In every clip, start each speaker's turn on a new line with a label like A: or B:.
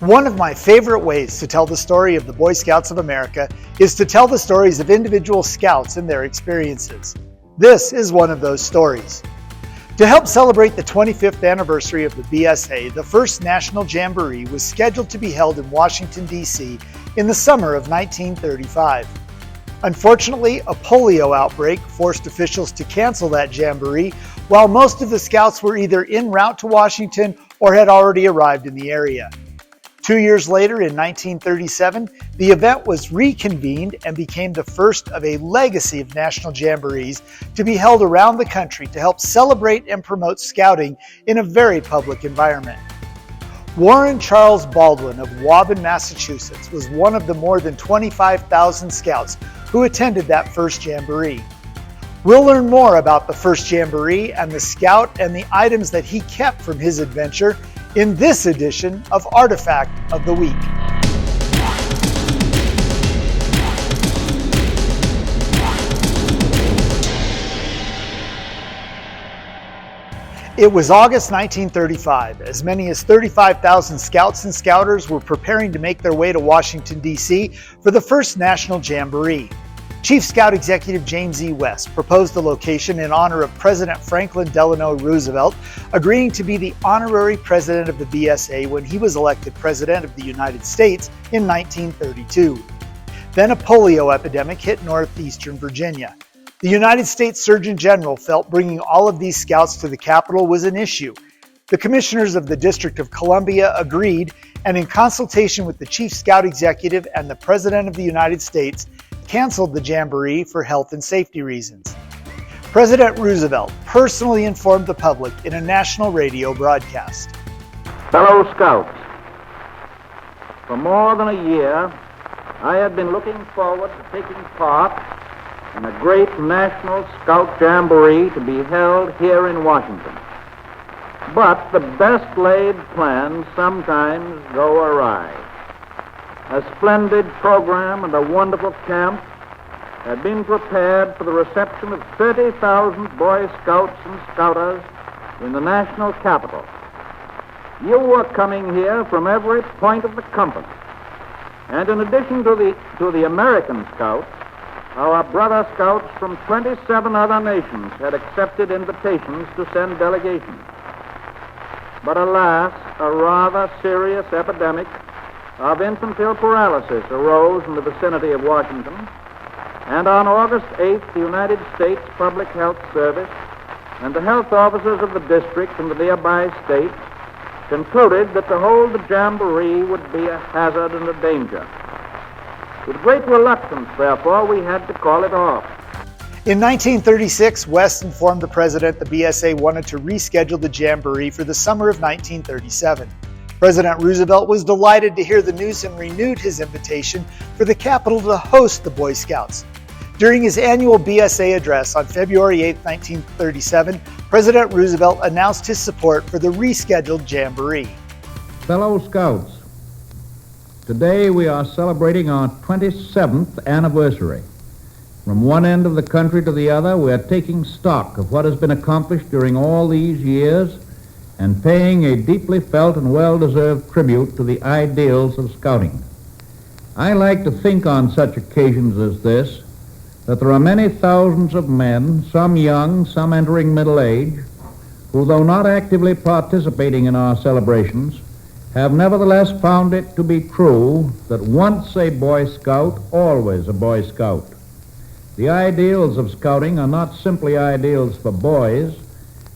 A: One of my favorite ways to tell the story of the Boy Scouts of America is to tell the stories of individual scouts and their experiences. This is one of those stories. To help celebrate the 25th anniversary of the BSA, the first National Jamboree was scheduled to be held in Washington, D.C. in the summer of 1935. Unfortunately, a polio outbreak forced officials to cancel that Jamboree, while most of the scouts were either en route to Washington or had already arrived in the area. 2 years later, in 1937, the event was reconvened and became the first of a legacy of National Jamborees to be held around the country to help celebrate and promote scouting in a very public environment. Warren Charles Baldwin of Waban, Massachusetts was one of the more than 25,000 scouts who attended that first Jamboree. We'll learn more about the first Jamboree and the scout and the items that he kept from his adventure in this edition of Artifact of the Week. It was August 1935. As many as 35,000 scouts and scouters were preparing to make their way to Washington, D.C. for the first National Jamboree. Chief Scout Executive James E. West proposed the location in honor of President Franklin Delano Roosevelt, agreeing to be the honorary president of the BSA when he was elected President of the United States in 1932. Then a polio epidemic hit northeastern Virginia. The United States Surgeon General felt bringing all of these scouts to the capital was an issue. The commissioners of the District of Columbia agreed, and in consultation with the Chief Scout Executive and the President of the United States, canceled the Jamboree for health and safety reasons. President Roosevelt personally informed the public in a national radio broadcast.
B: Fellow Scouts, for more than a year, I had been looking forward to taking part in a great National Scout Jamboree to be held here in Washington. But the best laid plans sometimes go awry. A splendid program and a wonderful camp had been prepared for the reception of 30,000 Boy Scouts and Scouters in the national capital. You were coming here from every point of the compass. And in addition to the American Scouts, our brother Scouts from 27 other nations had accepted invitations to send delegations. But alas, a rather serious epidemic of infantile paralysis arose in the vicinity of Washington, and on August 8th, the United States Public Health Service and the health officers of the district and the nearby states concluded that to hold the Jamboree would be a hazard and a danger. With great reluctance, therefore, we had to call it off.
A: In 1936, West informed the president the BSA wanted to reschedule the Jamboree for the summer of 1937. President Roosevelt was delighted to hear the news and renewed his invitation for the capital to host the Boy Scouts. During his annual BSA address on February 8, 1937, President Roosevelt announced his support for the rescheduled Jamboree.
C: Fellow Scouts, today we are celebrating our 27th anniversary. From one end of the country to the other, we are taking stock of what has been accomplished during all these years and paying a deeply felt and well-deserved tribute to the ideals of scouting. I like to think on such occasions as this that there are many thousands of men, some young, some entering middle age, who, though not actively participating in our celebrations, have nevertheless found it to be true that once a Boy Scout, always a Boy Scout. The ideals of scouting are not simply ideals for boys,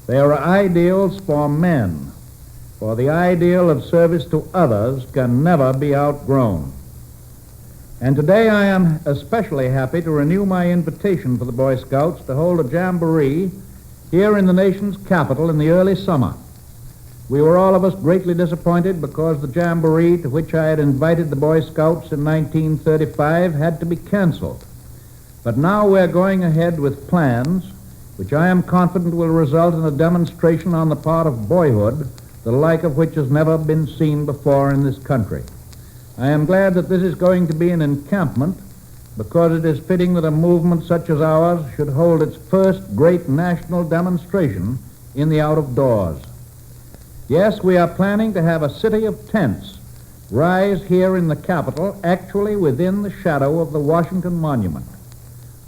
C: they are ideals for men, for the ideal of service to others can never be outgrown. And today I am especially happy to renew my invitation for the Boy Scouts to hold a Jamboree here in the nation's capital in the early summer. We were all of us greatly disappointed because the Jamboree to which I had invited the Boy Scouts in 1935 had to be canceled. But now we're going ahead with plans which I am confident will result in a demonstration on the part of boyhood, the like of which has never been seen before in this country. I am glad that this is going to be an encampment because it is fitting that a movement such as ours should hold its first great national demonstration in the out-of-doors. Yes, we are planning to have a city of tents rise here in the Capitol, actually within the shadow of the Washington Monument,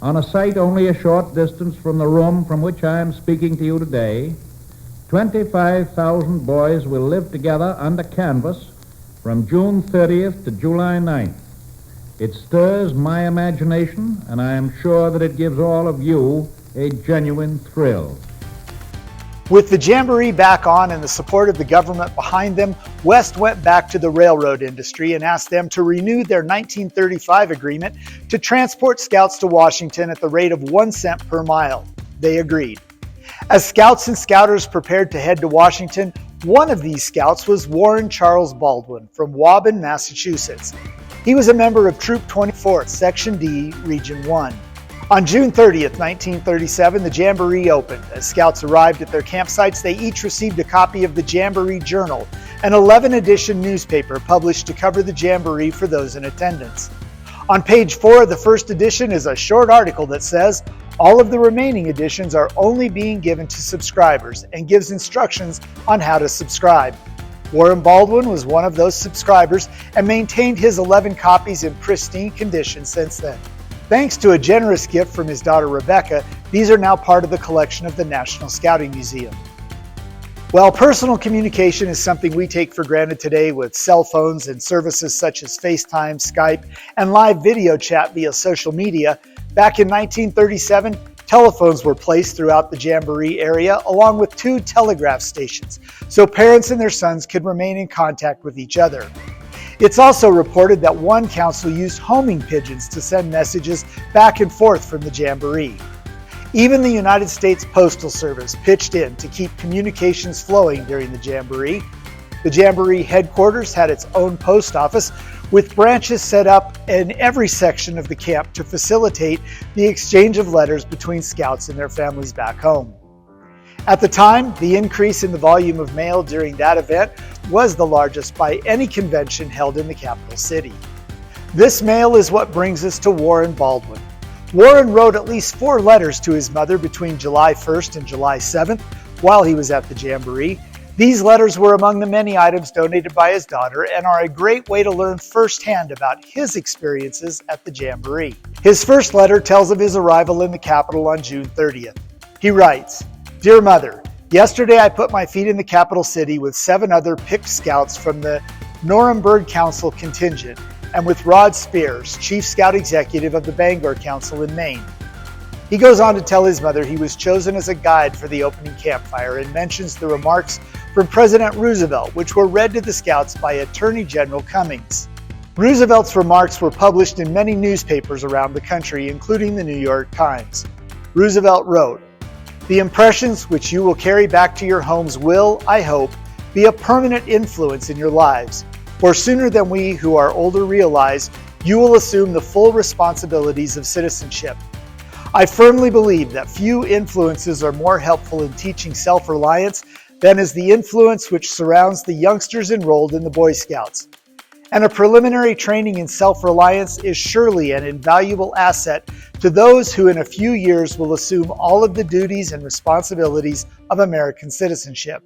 C: on a site only a short distance from the room from which I am speaking to you today. 25,000 boys will live together under canvas from June 30th to July 9th. It stirs my imagination, and I am sure that it gives all of you a genuine thrill.
A: With the Jamboree back on and the support of the government behind them, West went back to the railroad industry and asked them to renew their 1935 agreement to transport scouts to Washington at the rate of 1 cent per mile. They agreed. As scouts and scouters prepared to head to Washington, one of these scouts was Warren Charles Baldwin from Waban, Massachusetts. He was a member of Troop 24th, Section D, Region 1. On June 30th, 1937, the Jamboree opened. As scouts arrived at their campsites, they each received a copy of the Jamboree Journal, an 11-edition newspaper published to cover the Jamboree for those in attendance. On page 4 of the first edition is a short article that says, all of the remaining editions are only being given to subscribers, and gives instructions on how to subscribe. Warren Baldwin was one of those subscribers and maintained his 11 copies in pristine condition since then. Thanks to a generous gift from his daughter Rebecca, these are now part of the collection of the National Scouting Museum. While personal communication is something we take for granted today with cell phones and services such as FaceTime, Skype, and live video chat via social media, back in 1937, telephones were placed throughout the Jamboree area along with 2 telegraph stations, so parents and their sons could remain in contact with each other. It's also reported that one council used homing pigeons to send messages back and forth from the Jamboree. Even the United States Postal Service pitched in to keep communications flowing during the Jamboree. The Jamboree headquarters had its own post office with branches set up in every section of the camp to facilitate the exchange of letters between scouts and their families back home. At the time, the increase in the volume of mail during that event was the largest by any convention held in the capital city. This mail is what brings us to Warren Baldwin. Warren wrote at least 4 letters to his mother between July 1st and July 7th while he was at the Jamboree. These letters were among the many items donated by his daughter and are a great way to learn firsthand about his experiences at the Jamboree. His first letter tells of his arrival in the Capitol on June 30th. He writes, "Dear Mother, yesterday I put my feet in the capital city with 7 other picked scouts from the Nuremberg Council contingent and with Rod Spears, Chief Scout Executive of the Bangor Council in Maine." He goes on to tell his mother he was chosen as a guide for the opening campfire and mentions the remarks from President Roosevelt, which were read to the scouts by Attorney General Cummings. Roosevelt's remarks were published in many newspapers around the country, including the New York Times. Roosevelt wrote, "The impressions which you will carry back to your homes will, I hope, be a permanent influence in your lives, for sooner than we who are older realize, you will assume the full responsibilities of citizenship. I firmly believe that few influences are more helpful in teaching self-reliance than is the influence which surrounds the youngsters enrolled in the Boy Scouts. And a preliminary training in self-reliance is surely an invaluable asset to those who in a few years will assume all of the duties and responsibilities of American citizenship.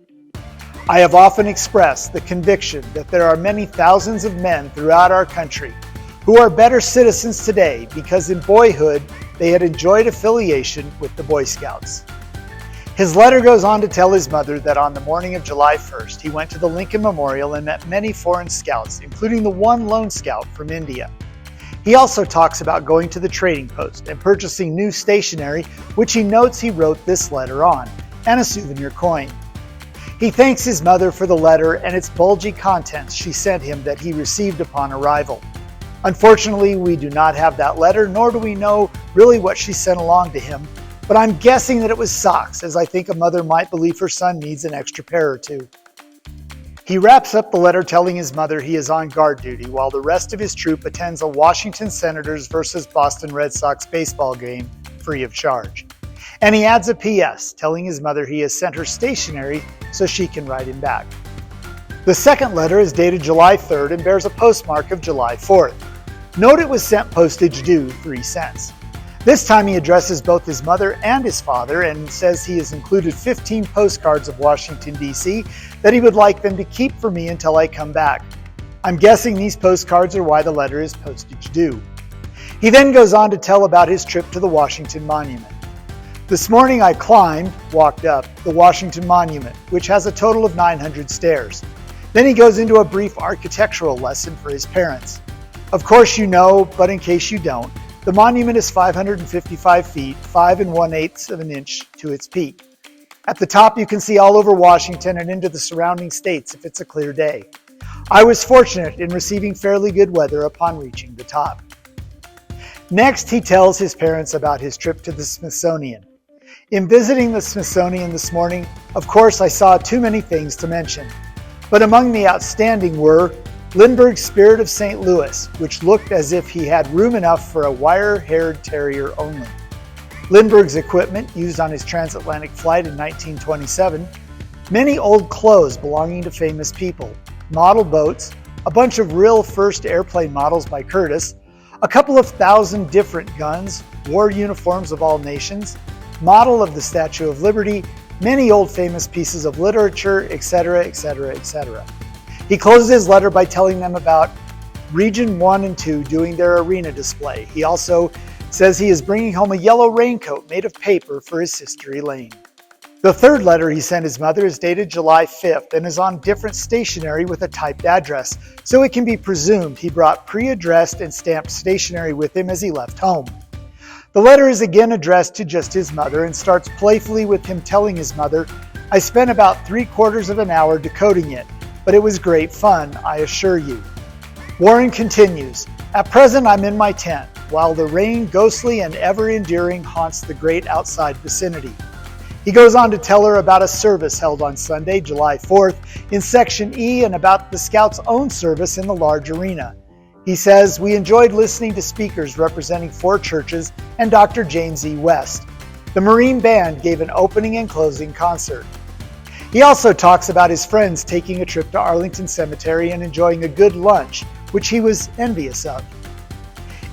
A: I have often expressed the conviction that there are many thousands of men throughout our country who are better citizens today because in boyhood they had enjoyed affiliation with the Boy Scouts." His letter goes on to tell his mother that on the morning of July 1st, he went to the Lincoln Memorial and met many foreign scouts, including the one lone scout from India. He also talks about going to the trading post and purchasing new stationery, which he notes he wrote this letter on, and a souvenir coin. He thanks his mother for the letter and its bulgy contents she sent him that he received upon arrival. Unfortunately, we do not have that letter, nor do we know really what she sent along to him, but I'm guessing that it was socks, as I think a mother might believe her son needs an extra pair or 2. He wraps up the letter telling his mother he is on guard duty while the rest of his troop attends a Washington Senators versus Boston Red Sox baseball game free of charge. And he adds a PS telling his mother he has sent her stationery so she can write him back. The second letter is dated July 3rd and bears a postmark of July 4th. Note it was sent postage due 3 cents. This time he addresses both his mother and his father and says he has included 15 postcards of Washington, D.C. that he would like them to keep for me until I come back. I'm guessing these postcards are why the letter is postage due. He then goes on to tell about his trip to the Washington Monument. This morning I walked up, the Washington Monument, which has a total of 900 stairs. Then he goes into a brief architectural lesson for his parents. Of course you know, but in case you don't, the monument is 555 feet, 5 1/8 of an inch to its peak. At the top you can see all over Washington and into the surrounding states if it's a clear day. I was fortunate in receiving fairly good weather upon reaching the top. Next, he tells his parents about his trip to the Smithsonian. In visiting the Smithsonian this morning, of course I saw too many things to mention, but among the outstanding were Lindbergh's Spirit of St. Louis, which looked as if he had room enough for a wire-haired terrier only. Lindbergh's equipment used on his transatlantic flight in 1927, many old clothes belonging to famous people, model boats, a bunch of real first airplane models by Curtiss, a couple of thousand different guns, war uniforms of all nations, model of the Statue of Liberty, many old famous pieces of literature, etc., etc., etc. He closes his letter by telling them about Region 1 and 2 doing their arena display. He also says he is bringing home a yellow raincoat made of paper for his sister Elaine. The third letter he sent his mother is dated July 5th and is on different stationery with a typed address, so it can be presumed he brought pre-addressed and stamped stationery with him as he left home. The letter is again addressed to just his mother and starts playfully with him telling his mother, "I spent about 3/4 of an hour decoding it, but it was great fun, I assure you." Warren continues, "At present I'm in my tent, while the rain, ghostly and ever-enduring, haunts the great outside vicinity." He goes on to tell her about a service held on Sunday, July 4th, in Section E and about the Scouts' own service in the large arena. He says, "We enjoyed listening to speakers representing 4 churches and Dr. James E. West. The Marine Band gave an opening and closing concert." He also talks about his friends taking a trip to Arlington Cemetery and enjoying a good lunch, which he was envious of.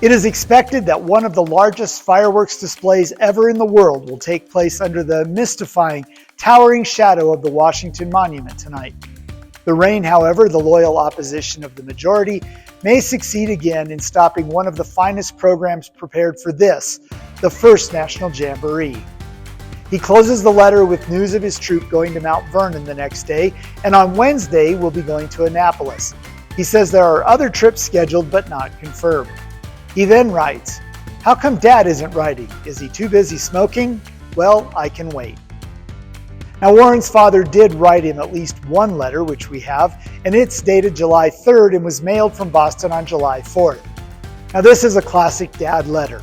A: It is expected that one of the largest fireworks displays ever in the world will take place under the mystifying, towering shadow of the Washington Monument tonight. The rain, however, the loyal opposition of the majority, may succeed again in stopping one of the finest programs prepared for this, the first National Jamboree. He closes the letter with news of his troop going to Mount Vernon the next day, and on Wednesday will be going to Annapolis. He says there are other trips scheduled but not confirmed. He then writes, "How come Dad isn't writing? Is he too busy smoking? Well, I can wait." Now, Warren's father did write him at least one letter, which we have, and it's dated July 3rd and was mailed from Boston on July 4th. Now, this is a classic dad letter.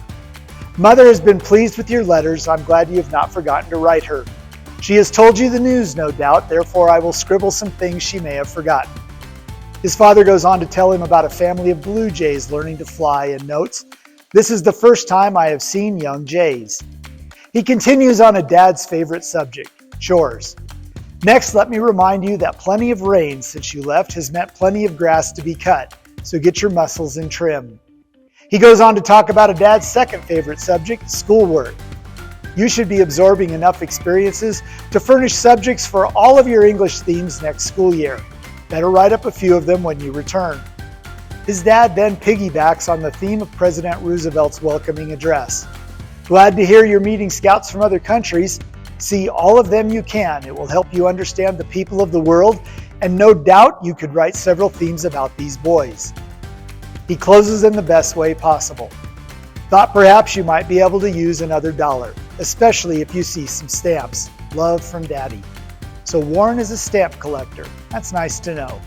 A: "Mother has been pleased with your letters. I'm glad you have not forgotten to write her. She has told you the news, no doubt, therefore I will scribble some things she may have forgotten." His father goes on to tell him about a family of blue jays learning to fly and notes, "This is the first time I have seen young jays." He continues on a dad's favorite subject, chores. "Next, let me remind you that plenty of rain since you left has meant plenty of grass to be cut, so get your muscles in trim." He goes on to talk about a dad's second favorite subject, schoolwork. "You should be absorbing enough experiences to furnish subjects for all of your English themes next school year. Better write up a few of them when you return." His dad then piggybacks on the theme of President Roosevelt's welcoming address. "Glad to hear you're meeting scouts from other countries. See all of them you can. It will help you understand the people of the world, and no doubt you could write several themes about these boys." He closes in the best way possible. "Thought perhaps you might be able to use another $1, especially if you see some stamps. Love from Daddy." So Warren is a stamp collector. That's nice to know.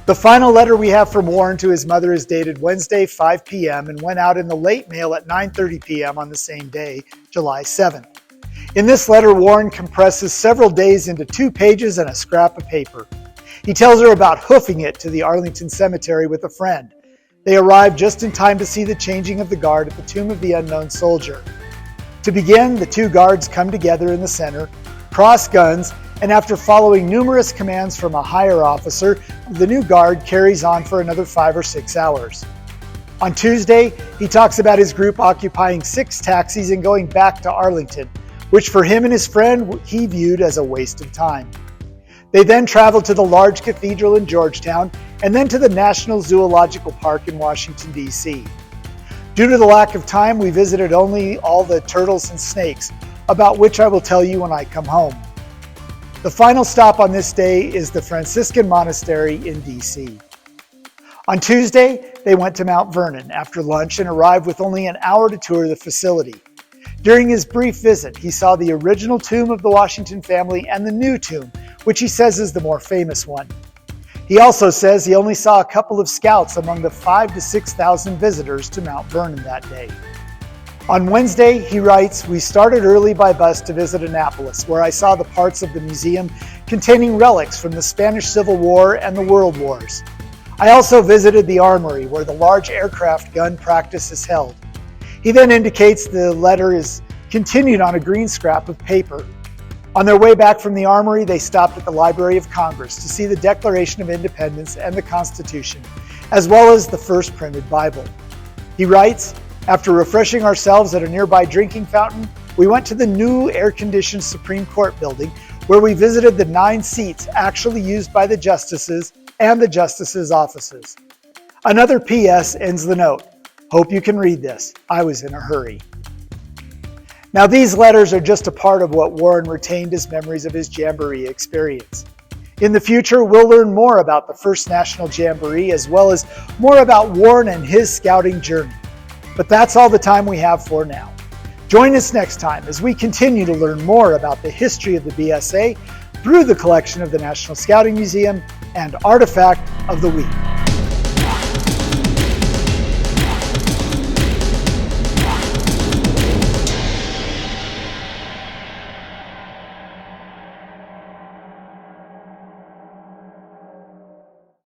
A: The final letter we have from Warren to his mother is dated Wednesday, 5 p.m. and went out in the late mail at 9:30 p.m. on the same day, July 7th. In this letter, Warren compresses several days into 2 pages and a scrap of paper. He tells her about hoofing it to the Arlington Cemetery with a friend. They arrive just in time to see the changing of the guard at the Tomb of the Unknown Soldier. To begin, the 2 guards come together in the center, cross guns, and after following numerous commands from a higher officer, the new guard carries on for another 5 or 6 hours. On Tuesday, he talks about his group occupying 6 taxis and going back to Arlington, which for him and his friend he viewed as a waste of time. They then traveled to the large cathedral in Georgetown and then to the National Zoological Park in Washington, D.C. Due to the lack of time, we visited only all the turtles and snakes, about which I will tell you when I come home. The final stop on this day is the Franciscan Monastery in D.C. On Tuesday, they went to Mount Vernon after lunch and arrived with only an hour to tour the facility. During his brief visit, he saw the original tomb of the Washington family and the new tomb, which he says is the more famous one. He also says he only saw a couple of scouts among the 5,000 to 6,000 visitors to Mount Vernon that day. On Wednesday, he writes, "We started early by bus to visit Annapolis, where I saw the parts of the museum containing relics from the Spanish Civil War and the World Wars. I also visited the armory, where the large aircraft gun practice is held." He then indicates the letter is continued on a green scrap of paper. On their way back from the armory, they stopped at the Library of Congress to see the Declaration of Independence and the Constitution, as well as the first printed Bible. He writes, "After refreshing ourselves at a nearby drinking fountain, we went to the new air-conditioned Supreme Court building, where we visited the 9 seats actually used by the justices and the justices' offices." Another P.S. ends the note. "Hope you can read this. I was in a hurry." Now, these letters are just a part of what Warren retained as memories of his Jamboree experience. In the future, we'll learn more about the first National Jamboree, as well as more about Warren and his scouting journey. But that's all the time we have for now. Join us next time as we continue to learn more about the history of the BSA through the collection of the National Scouting Museum and Artifact of the Week.